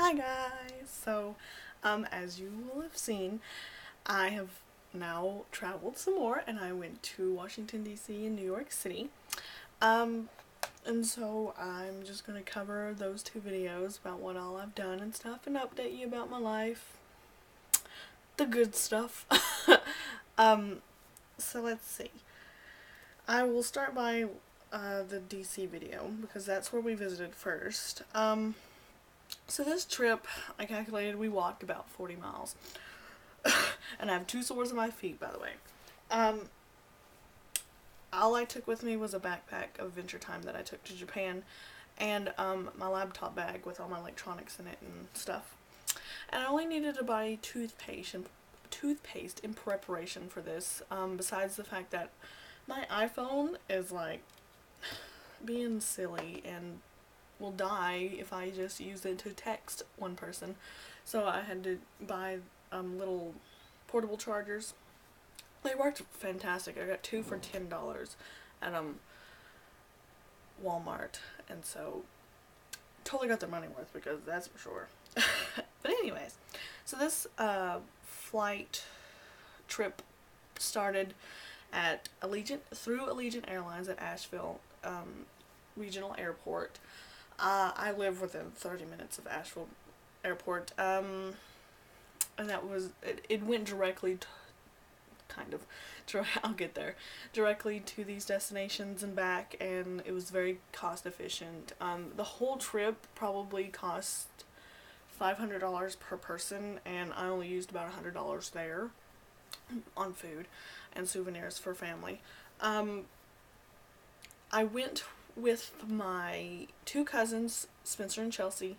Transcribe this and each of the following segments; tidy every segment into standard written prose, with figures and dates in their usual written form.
Hi guys! As you will have seen, I have now traveled some more and I went to Washington DC and New York City. Um, I'm just gonna cover those two videos about what all I've done and stuff and update you about my life. The good stuff. um, so let's see. I will start by the DC video because that's where we visited first. So this trip, I calculated we walked about 40 miles. And I have two sores on my feet, by the way. All I took with me was a backpack of Venture Time that I took to Japan, and my laptop bag with all my electronics in it and stuff. And I only needed to buy toothpaste in preparation for this, besides the fact that my iPhone is like being silly and will die if I just use it to text one person. So I had to buy little portable chargers. They worked fantastic. I got two for $10 at Walmart, and so totally got their money worth, because that's for sure. But anyways, so this flight trip started at through Allegiant Airlines at Asheville Regional Airport. I live within 30 minutes of Asheville Airport, and that was, it went directly I'll get there, directly to these destinations and back, and it was very cost efficient. The whole trip probably cost $500 per person, and I only used about $100 there on food and souvenirs for family. I went with my two cousins, Spencer and Chelsea.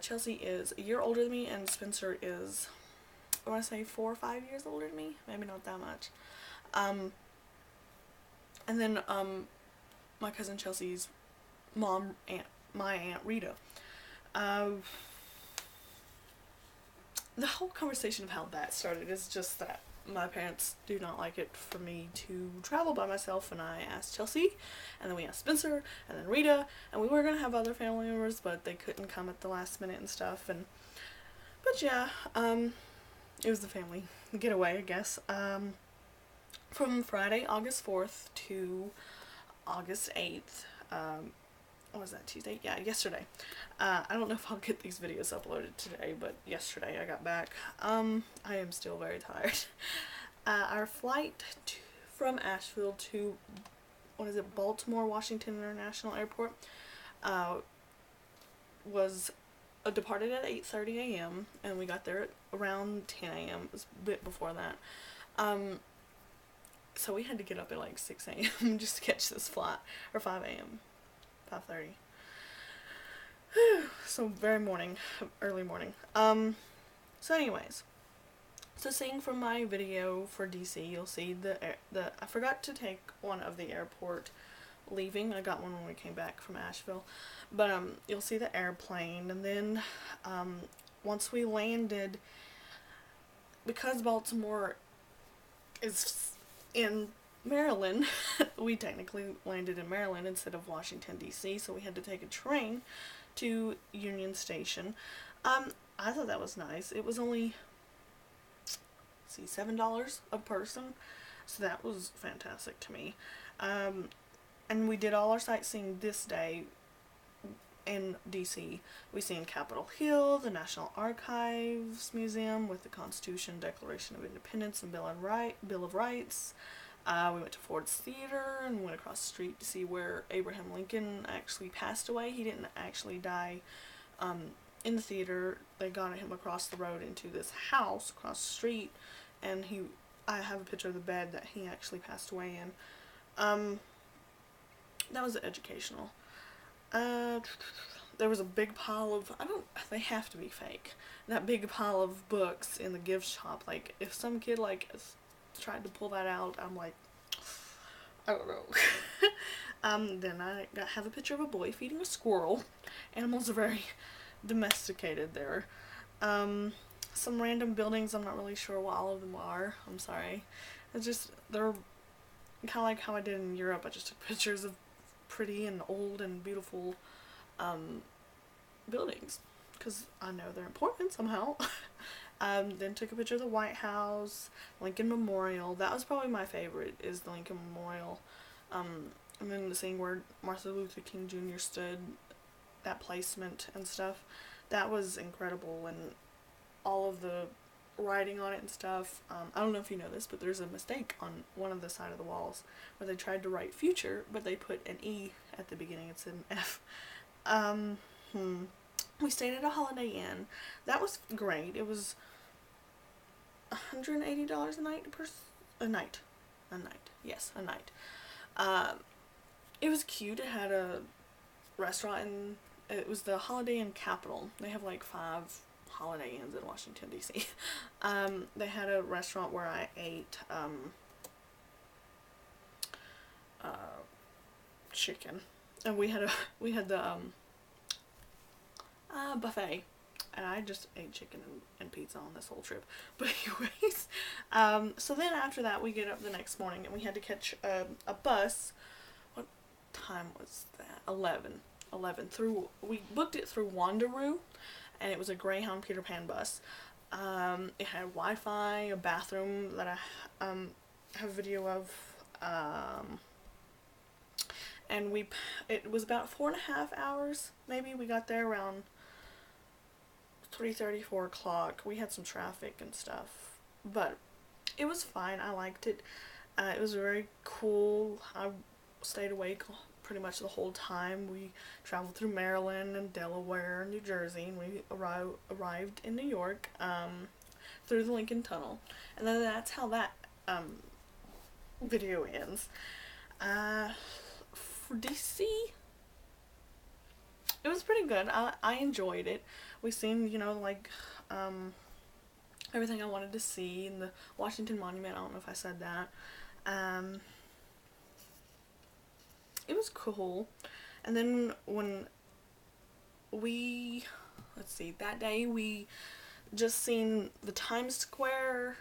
Chelsea is a year older than me, and Spencer is, I want to say 4 or 5 years older than me, maybe not that much. And then my cousin Chelsea's mom, my aunt Rita. The whole conversation of how that started is just that my parents do not like it for me to travel by myself, and I asked Chelsea, and then we asked Spencer, and then Rita, and we were gonna have other family members, but they couldn't come at the last minute and stuff. But yeah, it was the family getaway, I guess. From Friday, August 4th to August 8th, what was that, Tuesday? Yeah, yesterday. I don't know if I'll get these videos uploaded today, but yesterday I got back. I am still very tired. Our flight from Asheville to, Baltimore Washington International Airport, was departed at 8:30 a.m. and we got there at around 10 a.m. It was a bit before that. So we had to get up at like 6 a.m. just to catch this flight, or 5 a.m. 5:30. So very early morning. So anyways, so seeing from my video for DC, you'll see I forgot to take one of the airport leaving. I got one when we came back from Asheville, but you'll see the airplane, and then once we landed, because Baltimore is in Maryland, we technically landed in Maryland instead of Washington DC, so we had to take a train to Union Station. I thought that was nice. It was only, $7 a person, so that was fantastic to me. And we did all our sightseeing this day in DC. We seen Capitol Hill, the National Archives Museum with the Constitution, Declaration of Independence, and Bill of Rights. We went to Ford's Theater and went across the street to see where Abraham Lincoln actually passed away. He didn't actually die in the theater. They got him across the road into this house across the street, and I have a picture of the bed that he actually passed away in. That was educational. There was a big pile of, they have to be fake, that big pile of books in the gift shop. Like, if some kid tried to pull that out, I'm like, I don't know. Then I have a picture of a boy feeding a squirrel. Animals are very domesticated there. Some random buildings, I'm not really sure what all of them are. I'm sorry. They're kind of like how I did in Europe. I just took pictures of pretty and old and beautiful buildings. because I know they're important somehow. Then took a picture of the White House, Lincoln Memorial. That was probably my favorite, is the Lincoln Memorial. And then seeing where Martin Luther King Jr. stood, that placement and stuff, that was incredible. And all of the writing on it and stuff. I don't know if you know this, but there's a mistake on one of the side of the walls where they tried to write future, but they put an E at the beginning. It's an F. We stayed at a Holiday Inn. That was great. It was $180 a night a night. Yes, a night. It was cute. It had a restaurant, and it was the Holiday Inn Capital. They have like 5 Holiday Inns in Washington, D.C. They had a restaurant where I ate chicken, and we had the buffet, and I just ate chicken and pizza on this whole trip. But anyways, so then after that we get up the next morning and we had to catch a bus. What time was that? 11 through, we booked it through Wanderoo, and it was a Greyhound Peter Pan bus. It had Wi-Fi, a bathroom that I have a video of, and it was about 4.5 hours, maybe. We got there around 3:30, 4 o'clock. We had some traffic and stuff, but it was fine. I liked it. It was very cool. I stayed awake pretty much the whole time. We traveled through Maryland and Delaware and New Jersey, and we arrived in New York through the Lincoln Tunnel. And then that's how that video ends. For DC, it was pretty good. I enjoyed it. We seen, like, everything I wanted to see, and the Washington Monument. I don't know if I said that. It was cool. And then when that day we just seen the Times Square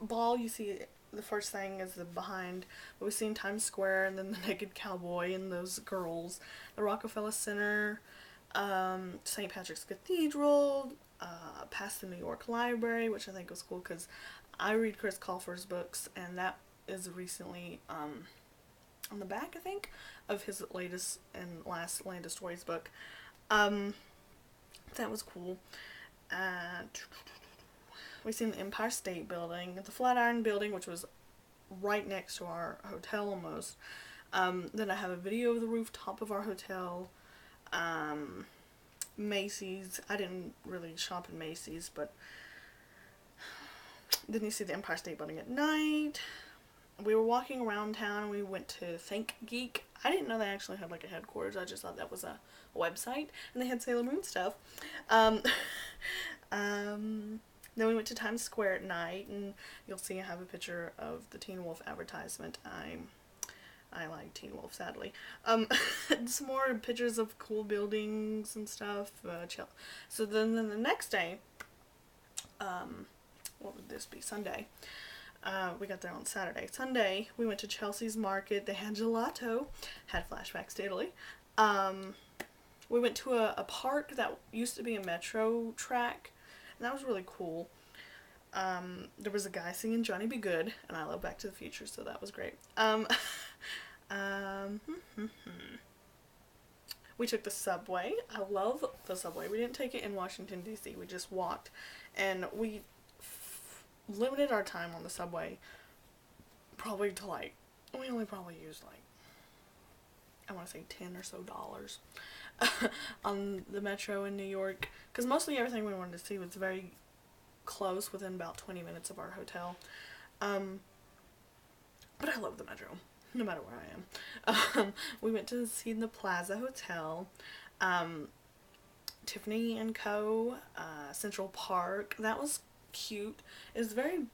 ball. You see the first thing is the behind, but we seen Times Square, and then the Naked Cowboy and those girls, the Rockefeller Center, St. Patrick's Cathedral, past the New York Library, which I think was cool because I read Chris Colfer's books, and that is recently on the back, I think, of his latest and last Land of Stories book. That was cool. We seen the Empire State Building, the Flatiron Building, which was right next to our hotel almost. Then I have a video of the rooftop of our hotel. Macy's. I didn't really shop in Macy's, but then you see the Empire State Building at night. We were walking around town, and we went to Think Geek. I didn't know they actually had like a headquarters. I just thought that was a website, and they had Sailor Moon stuff. Then we went to Times Square at night, and you'll see I have a picture of the Teen Wolf advertisement. I like Teen Wolf, sadly. Some more pictures of cool buildings and stuff. So then the next day, what would this be? Sunday. We got there on Saturday. Sunday, we went to Chelsea's Market. They had gelato. Had flashbacks to Italy. We went to a park that used to be a metro track, and that was really cool. There was a guy singing Johnny Be Good, and I love Back to the Future, so that was great. We took the subway. I love the subway. We didn't take it in Washington, D.C. We just walked, and we limited our time on the subway probably to we only probably used I want to say $10 or so on the metro in New York, because mostly everything we wanted to see was very close, within about 20 minutes of our hotel. But I love the metro, no matter where I am. We went to see the Plaza Hotel, Tiffany and Co., Central Park. That was cute. It was very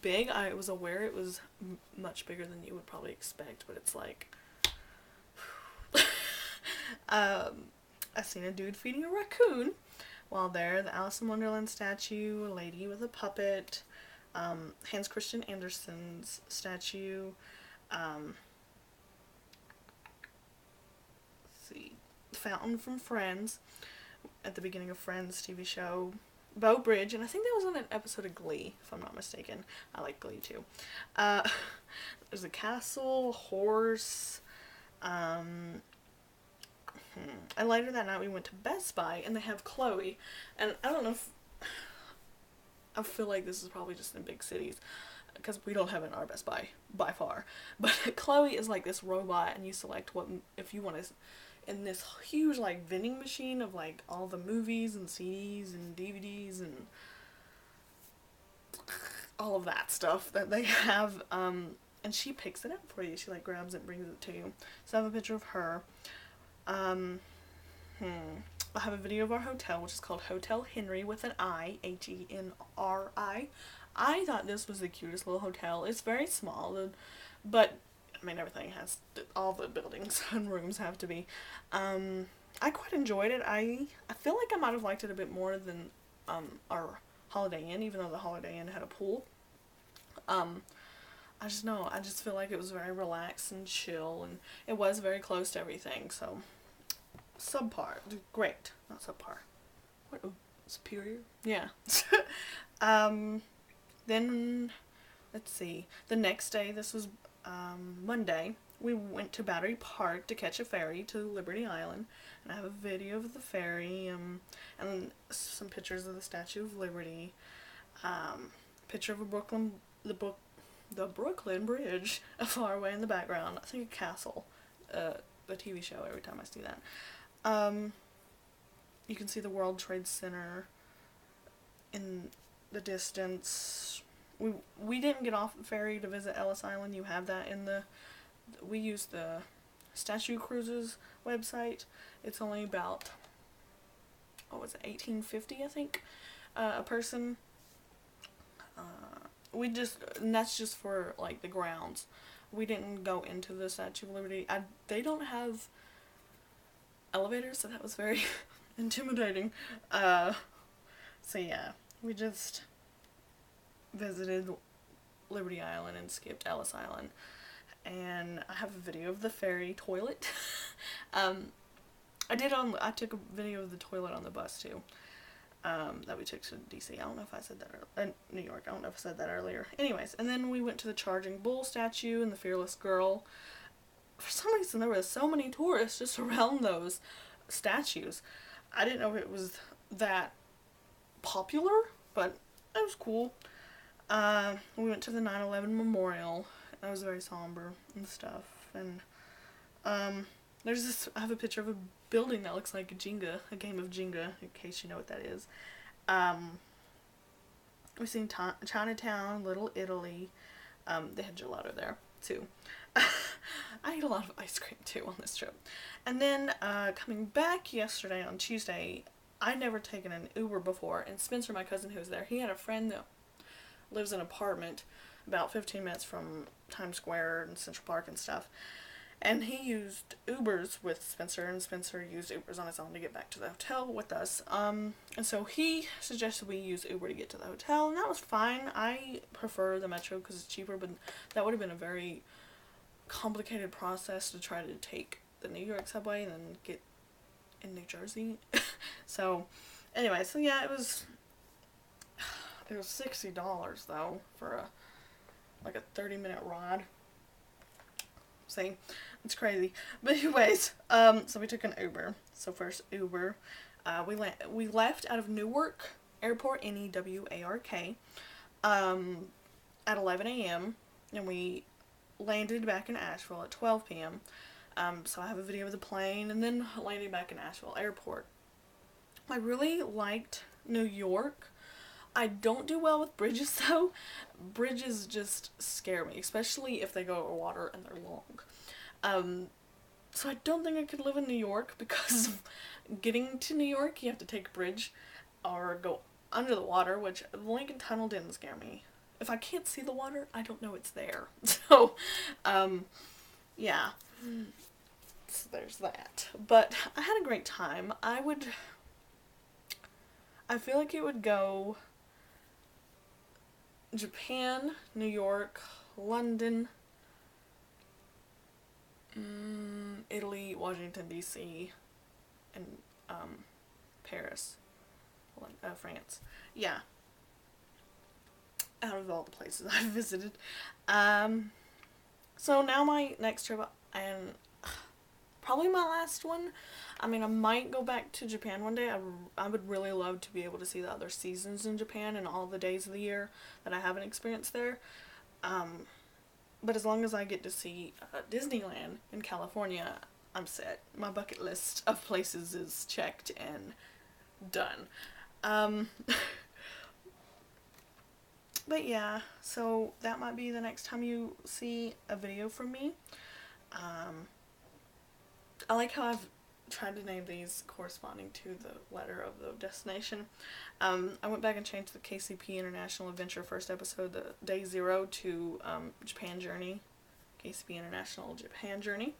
big. I was aware it was much bigger than you would probably expect, but it's I seen a dude feeding a raccoon while there. The Alice in Wonderland statue, a lady with a puppet, Hans Christian Andersen's statue, let's see, Fountain from Friends. at the beginning of Friends TV show, Bow Bridge, and I think that was on an episode of Glee, if I'm not mistaken. I like Glee too. There's a castle, horse. And later that night we went to Best Buy, and they have Chloe, and I don't know if, I feel like this is probably just in big cities, because we don't have it in our Best Buy, by far, but Chloe is like this robot, and you select what, if you want to, in this huge, like, vending machine of, like, all the movies and CDs and DVDs and all of that stuff that they have, and she picks it up for you. She, like, grabs it and brings it to you. So I have a picture of her. I have a video of our hotel, which is called Hotel Henry with an I, Henri. I thought this was the cutest little hotel. It's very small, but, I mean, everything has, all the buildings and rooms have to be. I quite enjoyed it. I feel like I might have liked it a bit more than our Holiday Inn, even though the Holiday Inn had a pool. I just feel like it was very relaxed and chill, and it was very close to everything, so subpar. Great. Not subpar. What? Oh, superior? Yeah. Then, let's see. The next day, this was Monday, we went to Battery Park to catch a ferry to Liberty Island, and I have a video of the ferry, and some pictures of the Statue of Liberty, picture of the Brooklyn Bridge far away in the background. I think a castle, the TV show, every time I see that. You can see the World Trade Center in the distance. We didn't get off the ferry to visit Ellis Island. You have that in we used the Statue Cruises website. It's only about, what was it, $18.50, I think, a person. And that's just for, like, the grounds. We didn't go into the Statue of Liberty. They don't have elevators, so that was very intimidating. So yeah, we just visited Liberty Island and skipped Ellis Island. And I have a video of the ferry toilet. I took a video of the toilet on the bus too. That we took to DC. I don't know if I said that New York. I don't know if I said that earlier. Anyways, and then we went to the Charging Bull statue and the Fearless Girl. For some reason, there were so many tourists just around those statues. I didn't know it was that popular, but it was cool. We went to the 9/11 memorial. That was very somber and stuff. And I have a picture of a building that looks like a game of Jenga, in case you know what that is. We've seen Chinatown, Little Italy. They had gelato there too. I ate a lot of ice cream too on this trip. And then coming back yesterday on Tuesday, I'd never taken an Uber before, and Spencer, my cousin who was there, he had a friend that lives in an apartment about 15 minutes from Times Square and Central Park and stuff. And he used Ubers with Spencer, and Spencer used Ubers on his own to get back to the hotel with us. And so he suggested we use Uber to get to the hotel, and that was fine. I prefer the Metro because it's cheaper, but that would have been a very complicated process to try to take the New York subway and then get in New Jersey. So, anyway, so yeah, it was $60 though for a 30-minute ride. See, it's crazy. But anyways, so we took an Uber. So first Uber, we left out of Newark Airport, Newark, at 11 a.m. and we landed back in Asheville at 12 p.m. So I have a video of the plane and then landing back in Asheville Airport. I really liked New York. I don't do well with bridges though. Bridges just scare me, especially if they go over water and they're long. So I don't think I could live in New York because of getting to New York, you have to take a bridge or go under the water, which the Lincoln Tunnel didn't scare me. If I can't see the water, I don't know it's there. So, yeah. So there's that. But I had a great time. I feel like it would go Japan, New York, London, Italy, Washington, D.C., and Paris, France. Yeah. Out of all the places I've visited. So now my next trip, and probably my last one. I mean, I might go back to Japan one day. I would really love to be able to see the other seasons in Japan and all the days of the year that I haven't experienced there. But as long as I get to see Disneyland in California, I'm set. My bucket list of places is checked and done. But yeah, so that might be the next time you see a video from me. I like how I've tried to name these corresponding to the letter of the destination. I went back and changed the KCP International Adventure first episode, the Day Zero, to Japan Journey. KCP International Japan Journey.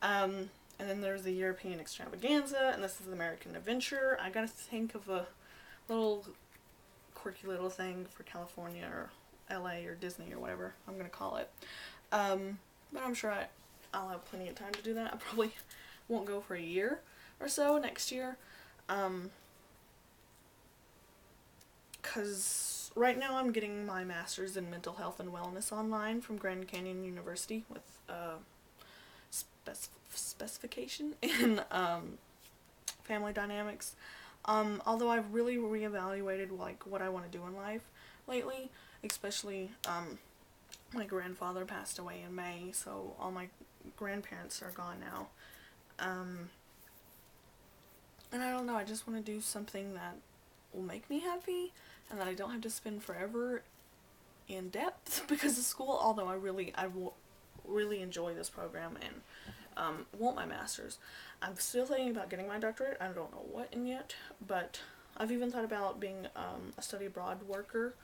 And then there's the European Extravaganza, and this is the American Adventure. I gotta think of a little quirky little thing for California or LA or Disney or whatever I'm gonna call it. But I'm sure I'll have plenty of time to do that. I probably won't go for a year or so next year. Because right now I'm getting my master's in mental health and wellness online from Grand Canyon University with specification in family dynamics. Although I've really reevaluated like what I want to do in life lately, especially my grandfather passed away in May, so all my grandparents are gone now. And I don't know, I just want to do something that will make me happy and that I don't have to spend forever in depth because of school, although I really enjoy this program and want my master's. I'm still thinking about getting my doctorate. I don't know what in yet, but I've even thought about being a study abroad worker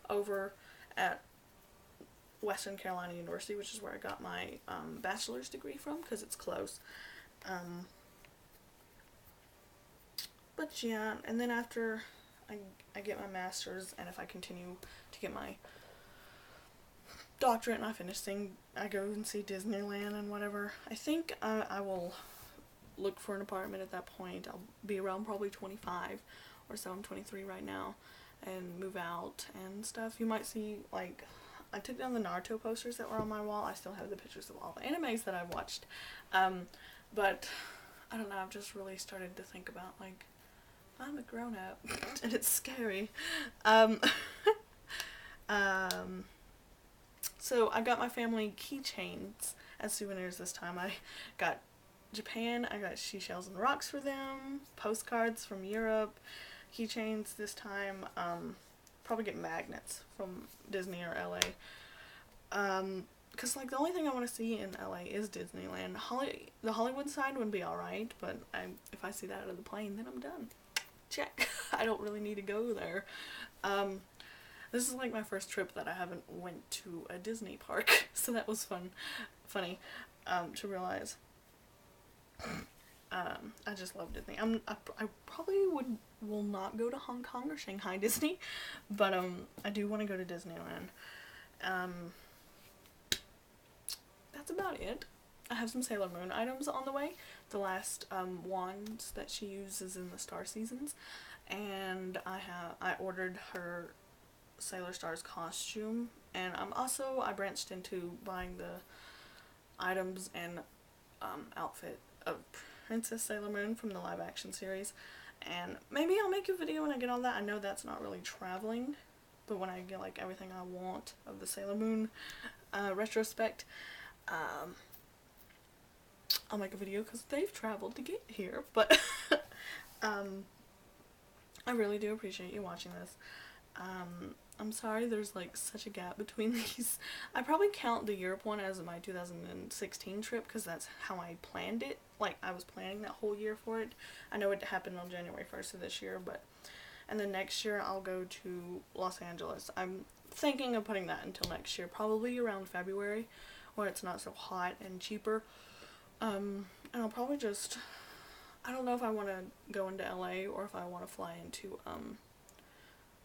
over at Western Carolina University, which is where I got my bachelor's degree from because it's close. But yeah, and then after I get my master's, and if I continue to get my doctorate and I finish thing, I go and see Disneyland and whatever. I think I will look for an apartment at that point. I'll be around probably 25 or so. I'm 23 right now, and move out and stuff. You might see, like, I took down the Naruto posters that were on my wall. I still have the pictures of all the animes that I've watched. But I don't know, I've just really started to think about, like, I'm a grown-up and it's scary. So I got my family keychains as souvenirs this time. I got Japan, I got seashells and rocks for them, postcards from Europe, keychains this time, probably get magnets from Disney or LA. Because, like, the only thing I want to see in LA is Disneyland. The Hollywood side would be alright, but if I see that out of the plane, then I'm done. Check. I don't really need to go there. This is like my first trip that I haven't went to a Disney park, so that was funny to realize. I just love Disney. I probably will not go to Hong Kong or Shanghai Disney, but I do want to go to Disneyland. That's about it. I have some Sailor Moon items on the way. The last wands that she uses in the Star Seasons, and I ordered her Sailor Star's costume, and I branched into buying the items and outfit of Princess Sailor Moon from the live action series, and maybe I'll make a video when I get all that. I know that's not really traveling, but when I get like everything I want of the Sailor Moon retrospect, I'll make a video because they've traveled to get here, but I really do appreciate you watching this. I'm sorry there's like such a gap between these. I probably count the Europe one as my 2016 trip because that's how I planned it. Like, I was planning that whole year for it. I know it happened on January 1st of this year, and then next year I'll go to Los Angeles. I'm thinking of putting that until next year, probably around February, where it's not so hot and cheaper. And I'll probably just, I don't know if I want to go into LA or if I want to fly into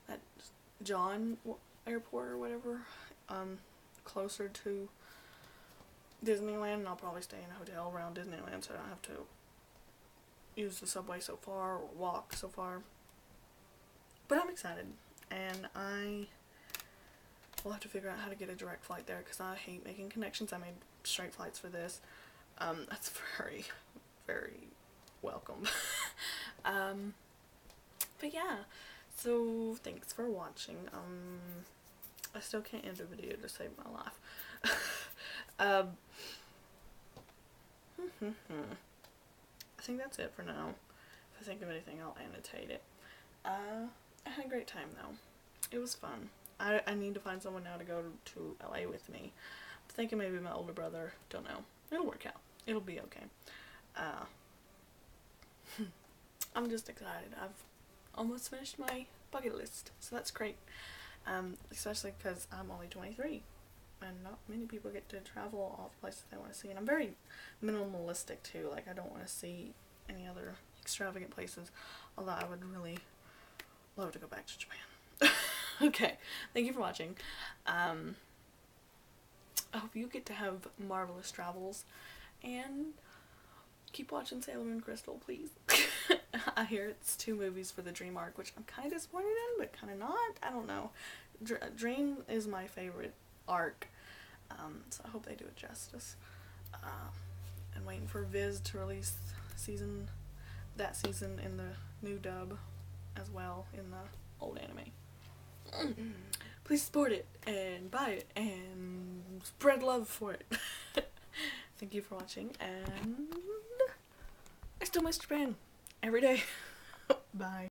that John Airport or whatever, closer to Disneyland, and I'll probably stay in a hotel around Disneyland so I don't have to use the subway so far or walk so far. But I'm excited, and I will have to figure out how to get a direct flight there because I hate making connections. I made straight flights for this. That's very, very welcome. But yeah, so thanks for watching. I still can't end a video to save my life. I think that's it for now. If I think of anything, I'll annotate it. I had a great time though. It was fun. I need to find someone now to go to LA with me. I'm thinking maybe my older brother. Don't know. It'll work out. It'll be okay. I'm just excited. I've almost finished my bucket list, so that's great. Especially because I'm only 23, and not many people get to travel all the places they want to see. And I'm very minimalistic too. Like, I don't want to see any other extravagant places, although I would really love to go back to Japan. Okay, thank you for watching. I hope you get to have marvelous travels, and keep watching Sailor Moon Crystal, please. I hear it's 2 movies for the Dream arc, which I'm kind of disappointed in, but kind of not. I don't know. Dream is my favorite arc, so I hope they do it justice. And waiting for Viz to release that season in the new dub as well in the old anime. Please support it and buy it and spread love for it. Thank you for watching, and I still miss Japan every day. Bye.